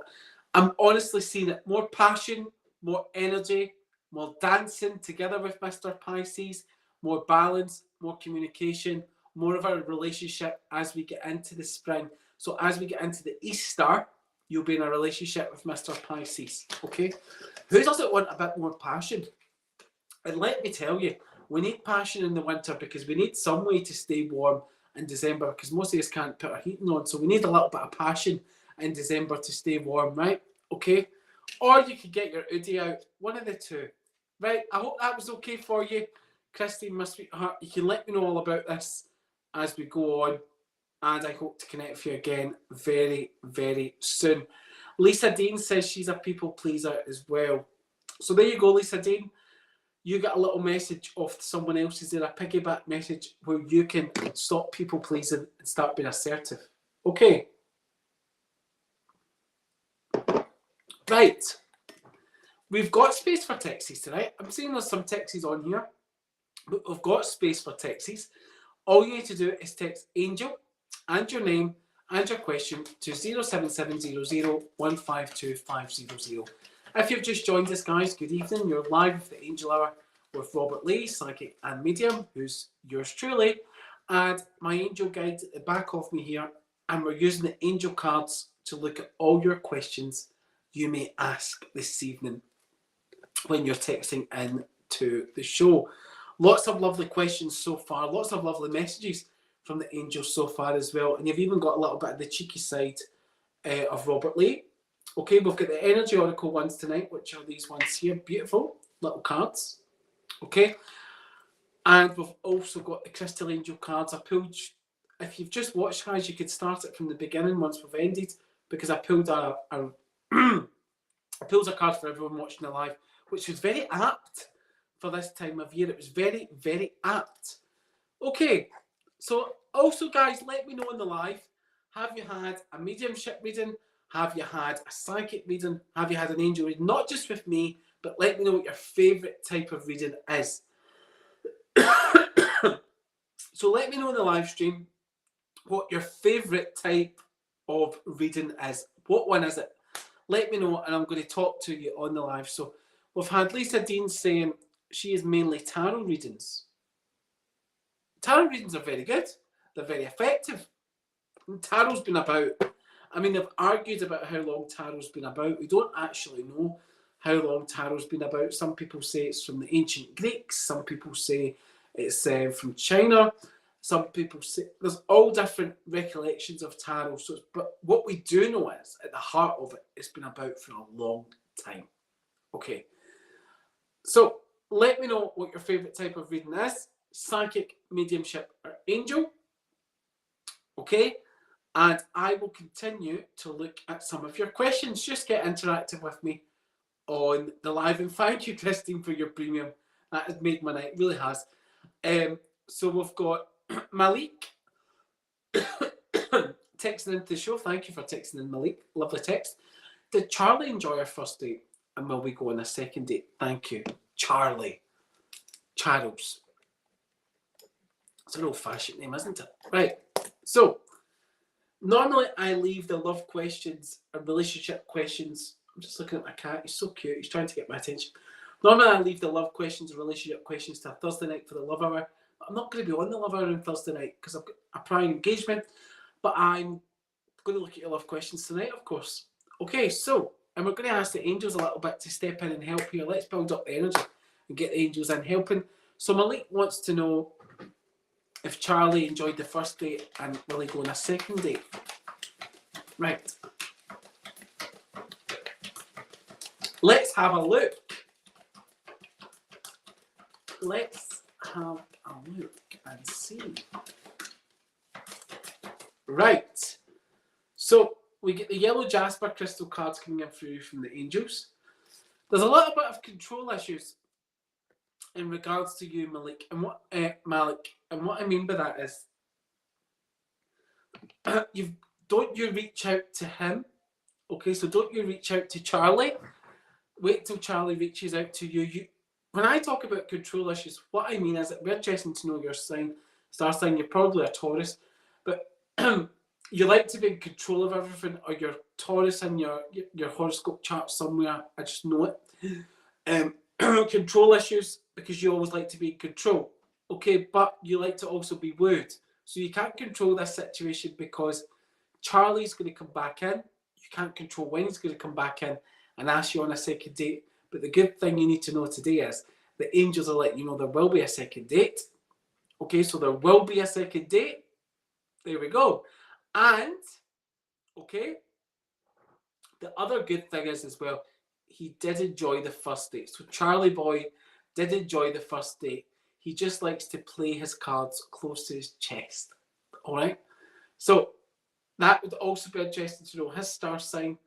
Speaker 1: I'm honestly seeing it. More passion, more energy, more dancing together with Mr. Pisces, more balance, more communication, more of a relationship as we get into the spring. So as we get into the Easter, you'll be in a relationship with Mr. Pisces, okay? Who doesn't want a bit more passion? And let me tell you, we need passion in the winter because we need some way to stay warm in December because most of us can't put our heating on. So we need a little bit of passion in December to stay warm, right? Okay? Or you could get your Oodie out. One of the two. Right? I hope that was okay for you. Christine, my sweetheart, you can let me know all about this as we go on. And I hope to connect with you again very, very soon. Lisa Dean says she's a people pleaser as well. So there you go, Lisa Dean. You get a little message off someone else. Is there a piggyback message where you can stop people pleasing and start being assertive? Okay. Right. We've got space for texts tonight. I'm seeing there's some texts on here, but we've got space for texts. All you need to do is text Angel and your name and your question to 07700 152 500. If you've just joined us, guys, good evening. You're live with the Angel Hour with Robert Lee, psychic and medium, who's yours truly, and my angel guide at the back of me here. And we're using the angel cards to look at all your questions you may ask this evening when you're texting in to the show. Lots of lovely questions so far, lots of lovely messages from the angels so far as well. And you've even got a little bit of the cheeky side of Robert Lee. Okay, we've got the Energy Oracle ones tonight, which are these ones here. Beautiful little cards. Okay. And we've also got the Crystal Angel cards. I pulled, if you've just watched, guys, you could start it from the beginning once we've ended, because I pulled I pulled a card for everyone watching the live, which was very apt for this time of year. It was very, very apt. Okay. So also, guys, let me know in the live, have you had a mediumship reading? Have you had a psychic reading? Have you had an angel reading? Not just with me, but let me know what your favourite type of reading is. So let me know in the live stream what your favourite type of reading is. What one is it? Let me know, and I'm going to talk to you on the live. So we've had Lisa Dean saying she is mainly tarot readings. Tarot readings are very good. They're very effective. And tarot's been about, I mean, they've argued about how long tarot's been about. We don't actually know how long tarot's been about. Some people say it's from the ancient Greeks. Some people say it's from China. Some people say there's all different recollections of tarot. So, but what we do know is, at the heart of it, it's been about for a long time. Okay. So let me know what your favourite type of reading is. Psychic, mediumship, or angel. Okay. And I will continue to look at some of your questions. Just get interactive with me on the live. And thank you, Christine, for your premium. That has made my night. It really has. So we've got Malik texting into the show. Thank you for texting in, Malik. Lovely text. Did Charlie enjoy our first date? And will we go on a second date? Thank you. Charlie. Charles. It's an old-fashioned name, isn't it? Right. So, normally I leave the love questions and relationship questions. I'm just looking at my cat. He's so cute. He's trying to get my attention. Normally I leave the love questions and relationship questions to Thursday night for the love hour. I'm not going to be on the love hour on Thursday night because I've got a prior engagement. But I'm going to look at your love questions tonight, of course. Okay, so, and we're going to ask the angels a little bit to step in and help here. Let's build up the energy and get the angels in helping. So Malik wants to know if Charlie enjoyed the first date and will he go on a second date? Right. Let's have a look. Let's have a look and see. Right. So we get the yellow jasper crystal cards coming in through from the angels. There's a little bit of control issues in regards to you, Malik, and what Malik, and what I mean by that is, don't you reach out to him, okay? So don't you reach out to Charlie. Wait till Charlie reaches out to you. When I talk about control issues, what I mean is that we're interested to know your sign, star sign. You're probably a Taurus, but you like to be in control of everything, or you're Taurus in your horoscope chart somewhere. I just know it. Control issues because you always like to be in control. Okay, but you like to also be wooed. So you can't control this situation because Charlie's going to come back in. You can't control when he's going to come back in and ask you on a second date. But the good thing you need to know today is the angels are letting you know there will be a second date. Okay, so there will be a second date. There we go. And, okay, the other good thing is as well, he did enjoy the first date. So Charlie Boy did enjoy the first date. He just likes to play his cards close to his chest. All right? So that would also be interesting to know his star sign,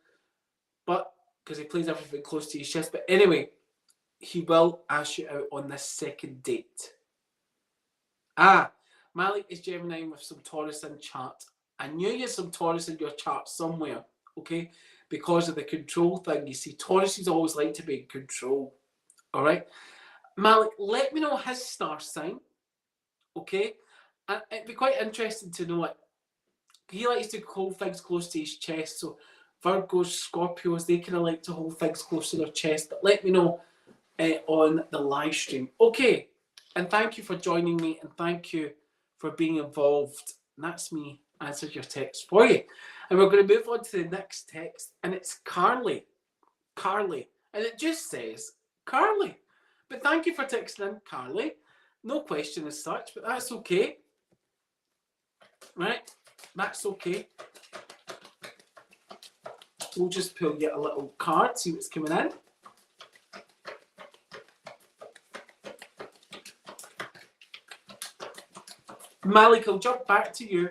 Speaker 1: but because he plays everything close to his chest. But anyway, he will ask you out on this second date. Malik is Gemini with some Taurus in chart. I knew you had some Taurus in your chart somewhere, okay? Because of the control thing. You see, Tauruses always like to be in control, all right? Malik, let me know his star sign, okay? And it'd be quite interesting to know it. He likes to hold things close to his chest, so Virgos, Scorpios, they kind of like to hold things close to their chest. But let me know on the live stream. Okay, and thank you for joining me, and thank you for being involved. And that's me answered your text for you. And we're going to move on to the next text, and it's Carly. Carly. And it just says Carly. But thank you for texting in, Carly. No question as such, but that's okay. Right? That's okay. We'll just pull you a little card, see what's coming in. Malik, I'll jump back to you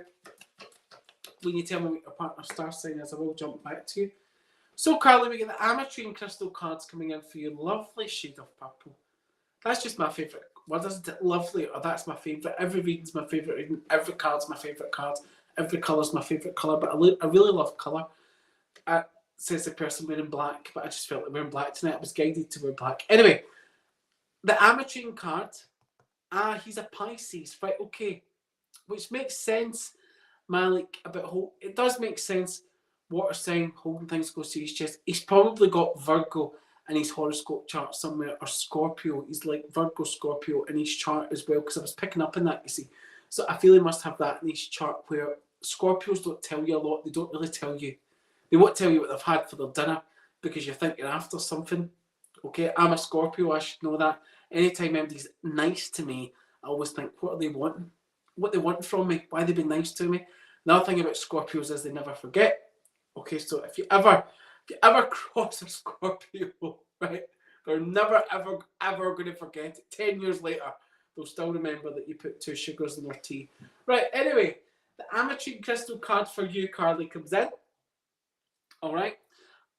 Speaker 1: when you tell me what your partner's star sign is. I will jump back to you. So, Carly, we get the ametrine crystal cards coming in for you. Lovely shade of purple. That's just my favourite. What is it? Lovely, or that's my favourite. Every reading's my favourite reading. Every card's my favourite card. Every colour's my favourite colour. But I really love colour. Says the person wearing black, but I just felt like wearing black tonight. I was guided to wear black. Anyway, the ametrine card. He's a Pisces. Right, okay. Which makes sense, Malik, about it does make sense. Water sign, holding things close to his chest. He's probably got Virgo in his horoscope chart somewhere, or Scorpio. He's like Virgo, Scorpio in his chart as well, because I was picking up on that, you see. So I feel he must have that in his chart, where Scorpios don't tell you a lot. They don't really tell you. They won't tell you what they've had for their dinner because you think you're after something. Okay, I'm a Scorpio, I should know that. Anytime anybody's nice to me, I always think, what are they wanting? What they want from me? Why they been nice to me? Another thing about Scorpios is they never forget. Okay, so if you ever cross a Scorpio, right, they're never ever going to forget it. 10 years later, they'll still remember that you put 2 sugars in their tea. Right, anyway, the ametrine crystal card for you, Carly, comes in. All right,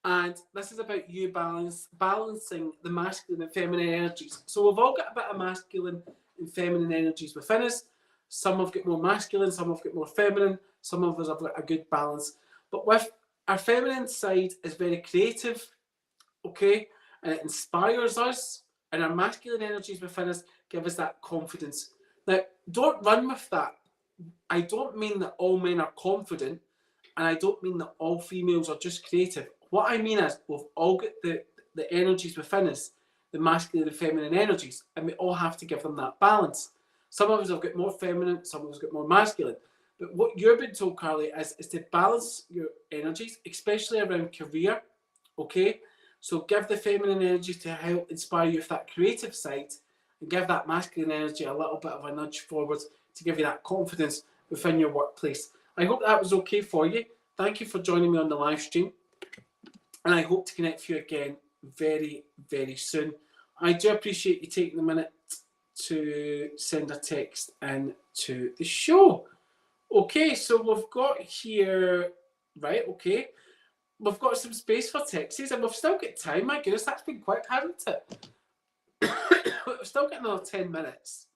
Speaker 1: and this is about you balancing the masculine and feminine energies. So we've all got a bit of masculine and feminine energies within us. Some have got more masculine, some have got more feminine, some of us have got a good balance. But with our feminine side is very creative, okay, and it inspires us, and our masculine energies within us give us that confidence. Now, don't run with that. I don't mean that all men are confident, and I don't mean that all females are just creative. What I mean is we've all got the energies within us, the masculine and feminine energies, and we all have to give them that balance. Some of us have got more feminine, some of us got more masculine. But what you've been told, Carly, is to balance your energies, especially around career, okay? So give the feminine energy to help inspire you with that creative side, and give that masculine energy a little bit of a nudge forward to give you that confidence within your workplace. I hope that was okay for you. Thank you for joining me on the live stream. And I hope to connect with you again very, very soon. I do appreciate you taking the minute to send a text in to the show. Okay, so we've got here, right, okay. We've got some space for texts, and we've still got time. My goodness, that's been quick, hasn't it? We've still got another 10 minutes.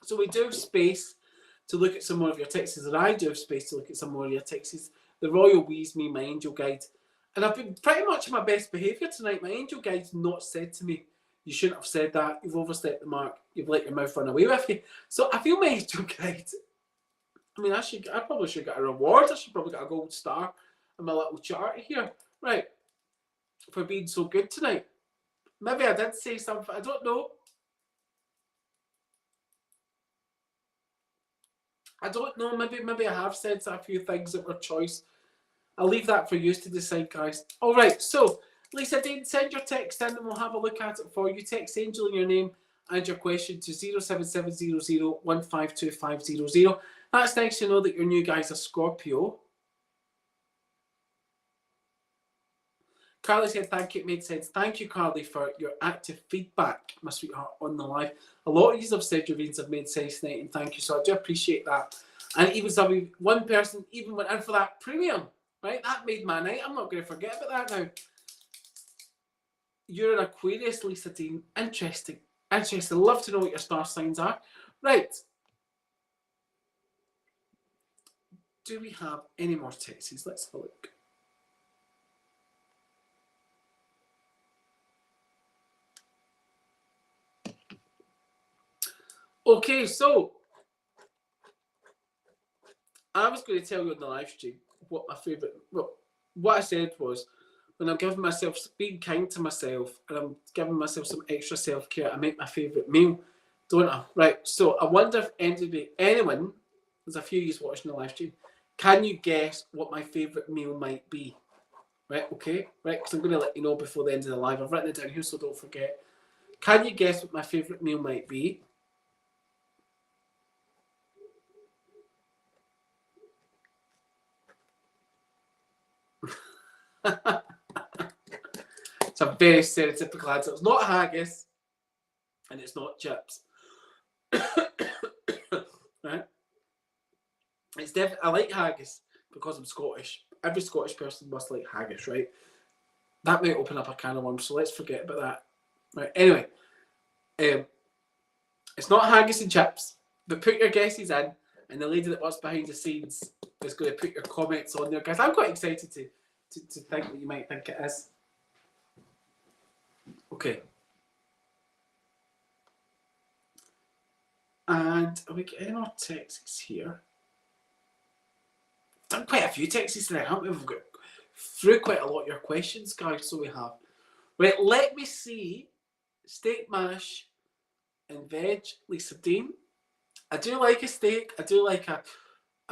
Speaker 1: So we do have space to look at some more of your texts, and I do have space to look at some more of your texts. The Royal Wee's me, my angel guide. And I've been pretty much in my best behaviour tonight. My angel guide's not said to me, you shouldn't have said that, you've overstepped the mark, you've let your mouth run away with you. So I feel my angel guide, I mean, I probably should get a reward. I should probably get a gold star in my little chart here. Right, for being so good tonight. Maybe I did say something, I don't know. I don't know, maybe I have said a few things that were choice. I'll leave that for you to decide, guys. All right, so Lisa Dean, send your text in and we'll have a look at it for you. Text Angel in your name and your question to 07700152500. That's nice to know that your new guy's a Scorpio. Carly said, thank you, it made sense. Thank you, Carly, for your active feedback, my sweetheart, on the live. A lot of you have said your readings have made sense tonight, and thank you. So I do appreciate that. And even one person even went in for that premium, right? That made my night. I'm not going to forget about that now. You're an Aquarius, Lisa Dean. Interesting. Interesting. Love to know what your star signs are. Right. Do we have any more texts? Let's have a look. Okay, so I was going to tell you on the live stream what my favourite, well, what I said was when I'm giving myself, being kind to myself and I'm giving myself some extra self-care, I make my favourite meal, don't I? Right, so I wonder if anyone, there's a few of you watching the live stream, can you guess what my favourite meal might be? Right, okay, right, because I'm going to let you know before the end of the live. I've written it down here so don't forget. Can you guess what my favourite meal might be? It's a very stereotypical answer. It's not haggis and it's not chips. Right? It's definitely, I like haggis because I'm Scottish. Every Scottish person must like haggis, right? That might open up a can of worms, so let's forget about that. Right, anyway, it's not haggis and chips, but put your guesses in, and the lady that works behind the scenes is going to put your comments on there, guys. I'm quite excited to think what you might think it is. Okay. And are we getting any more texts here? Done quite a few texts tonight, haven't we? We've got through quite a lot of your questions, guys, so we have. Right, let me see. Steak mash and veg, Lisa Dean. I do like a steak. I do like a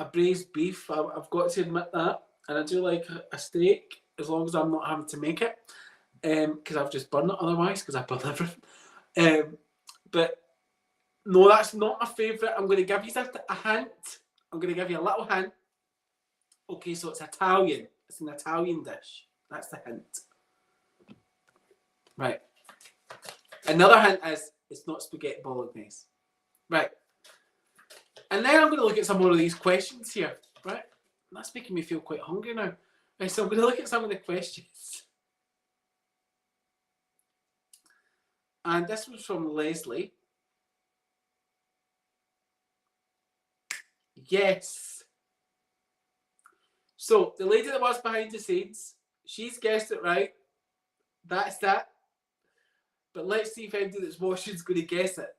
Speaker 1: braised beef. I've got to admit that. And I do like a steak, as long as I'm not having to make it. Because I've just burned it otherwise, because I burn everything. But no, that's not my favourite. I'm going to give you a hint. I'm going to give you a little hint. Okay, so it's Italian. It's an Italian dish. That's the hint. Right. Another hint is it's not spaghetti bolognese. Right. And then I'm going to look at some more of these questions here. Right. That's making me feel quite hungry now. Right, so I'm going to look at some of the questions. And this was from Leslie. Yes. So the lady that was behind the scenes, she's guessed it right. That's that. But let's see if anybody that's watching is going to guess it.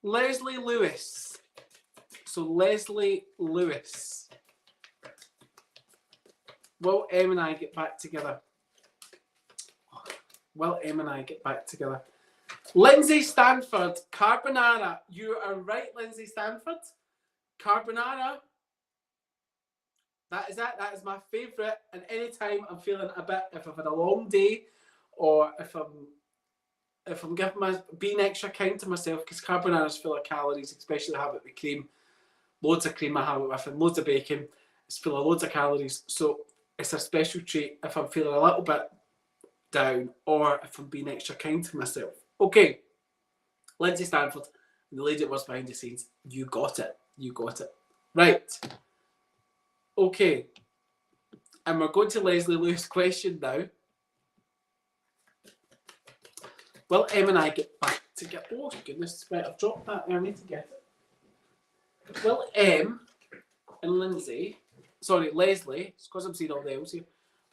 Speaker 1: Leslie Lewis. So Leslie Lewis. Will Em and I get back together? Will Em and I get back together? Lindsay Stanford, carbonara. You are right, Lindsay Stanford. Carbonara. That is it. That is my favourite. And anytime I'm feeling a bit, if I've had a long day, or if I'm being extra kind to myself, because carbonara is full of calories, especially I have it with cream. Loads of cream I have it with, and loads of bacon. It's full of loads of calories. So it's a special treat if I'm feeling a little bit down, or if I'm being extra kind to myself. Okay, Lindsay Stanford, and the lady that was behind the scenes, you got it. You got it. Right. Okay. And we're going to Leslie Lewis' question now. Will Em and I get back together? Oh, goodness. Right, I've dropped that there. I need to get it. Will Em and Leslie, it's because I'm seeing all the L's here.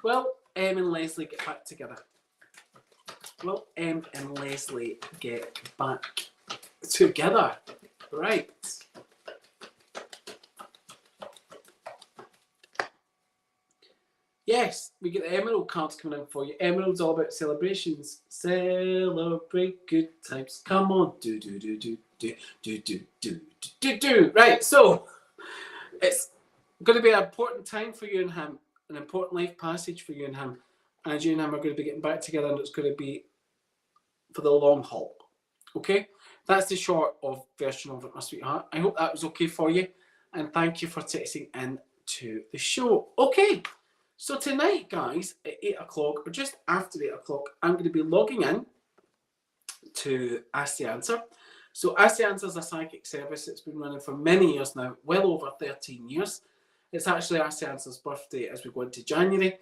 Speaker 1: Will Em and Leslie get back together? Will Em and Leslie get back together? Right. Yes, we get the Emerald cards coming in for you. Emerald's all about celebrations. Celebrate good times. Come on. Do. Right, so It's going to be an important time for you and him, an important life passage for you and him. And you and him are going to be getting back together, and it's going to be for the long haul. Okay? That's the short of version of it, my sweetheart. I hope that was okay for you. And thank you for texting in to the show. Okay. So tonight, guys, at 8 o'clock, or just after 8 o'clock, I'm going to be logging in to Ask the Answer. So Ask the Answer is a psychic service that's been running for many years now, well over 13 years. It's actually Ask the Answer's birthday as we go into January.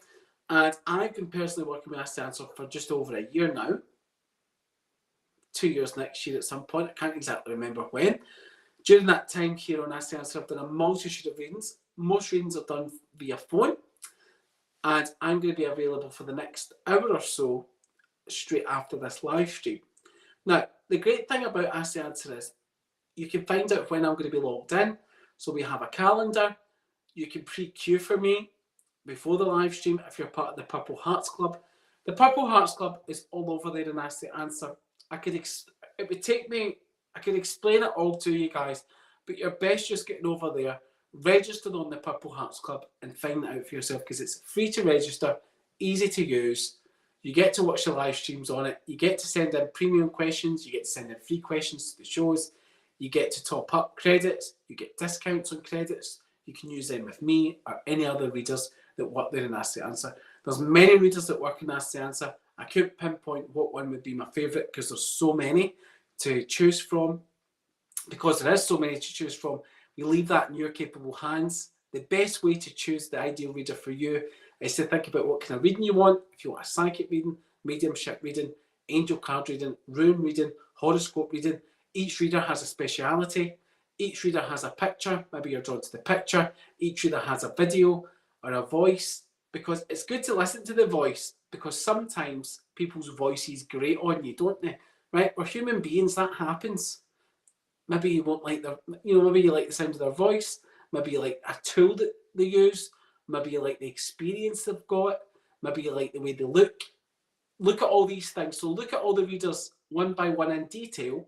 Speaker 1: And I've been personally working with Ask the Answer for just over a year now. 2 years next year at some point. I can't exactly remember when. During that time here on Ask the Answer, I've done a multitude of readings. Most readings are done via phone. And I'm going to be available for the next hour or so straight after this live stream. Now, the great thing about Ask the Answer is you can find out when I'm going to be logged in. So we have a calendar. You can pre-queue for me before the live stream if you're part of the Purple Hearts Club. The Purple Hearts Club is all over there in Ask the Answer. I could explain it all to you guys, but you're best just getting over there, registered on the Purple Hearts Club, and find that out for yourself, because it's free to register, easy to use. You get to watch the live streams on it. You get to send in premium questions. You get to send in free questions to the shows. You get to top up credits. You get discounts on credits. You can use them with me or any other readers that work there in Ask the Answer. There's many readers that work in Ask the Answer. I couldn't pinpoint what one would be my favourite because there's so many to choose from. Because there is so many to choose from, we leave that in your capable hands. The best way to choose the ideal reader for you is to think about what kind of reading you want. If you want a psychic reading, mediumship reading, angel card reading, rune reading, horoscope reading, each reader has a speciality. Each reader has a picture. Maybe you're drawn to the picture. Each reader has a video or a voice, because it's good to listen to the voice, because sometimes people's voices grate on you, don't they? Right? We're human beings, that happens. Maybe you won't like maybe you like the sound of their voice. Maybe you like a tool that they use. Maybe you like the experience they've got. Maybe you like the way they look. Look at all these things. So look at all the readers one by one in detail.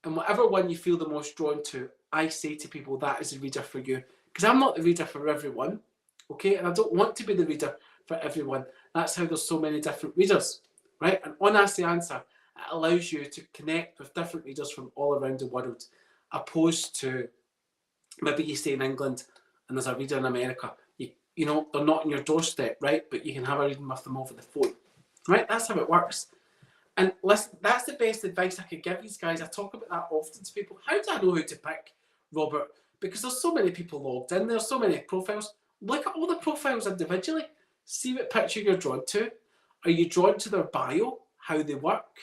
Speaker 1: And whatever one you feel the most drawn to, I say to people, that is the reader for you. Because I'm not the reader for everyone. Okay? And I don't want to be the reader for everyone. That's how there's so many different readers. Right? And on Ask the Answer, it allows you to connect with different readers from all around the world, opposed to maybe you stay in England and there's a reader in America. You know, they're not on your doorstep, right? But you can have a reading with them over the phone, right? That's how it works. And listen, that's the best advice I could give these guys. I talk about that often to people. How do I know who to pick, Robert? Because there's so many people logged in. There's so many profiles. Look at all the profiles individually. See what picture you're drawn to. Are you drawn to their bio, how they work,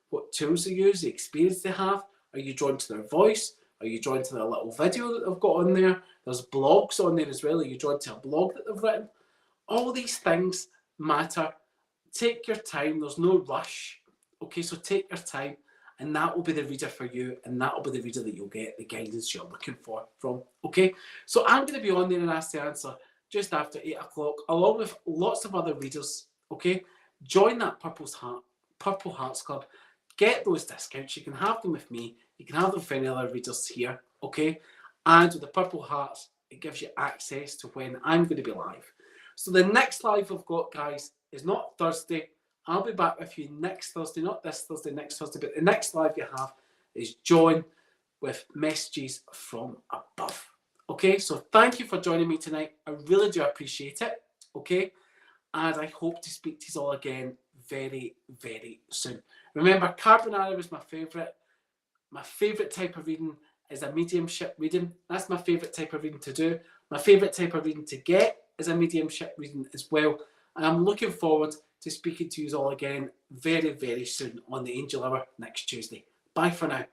Speaker 1: what tools they use, the experience they have? Are you drawn to their voice? Are you drawn to their little video that they've got on there? There's blogs on there as well. Are you drawn to a blog that they've written? All these things matter. Take your time. There's no rush. Okay, so take your time, and that will be the reader for you, and that will be the reader that you'll get the guidance you're looking for from. Okay, so I'm going to be on there and Ask the Answer just after 8 o'clock, along with lots of other readers. Okay, join that Purple Hearts Club. Get those discounts. You can have them with me. You can have them for any other readers here. Okay, and with the Purple Hearts, it gives you access to when I'm going to be live. So the next live I've got, guys, is not Thursday. I'll be back with you next Thursday, not this Thursday, next Thursday, but the next live you have is John with Messages from Above. Okay, so thank you for joining me tonight. I really do appreciate it. Okay, and I hope to speak to you all again very, very soon. Remember, Carbonara was my favourite. My favourite type of reading is a mediumship reading. That's my favourite type of reading to do. My favourite type of reading to get is a mediumship reading as well. And I'm looking forward to speaking to you all again very, very soon on the Angel Hour next Tuesday. Bye for now.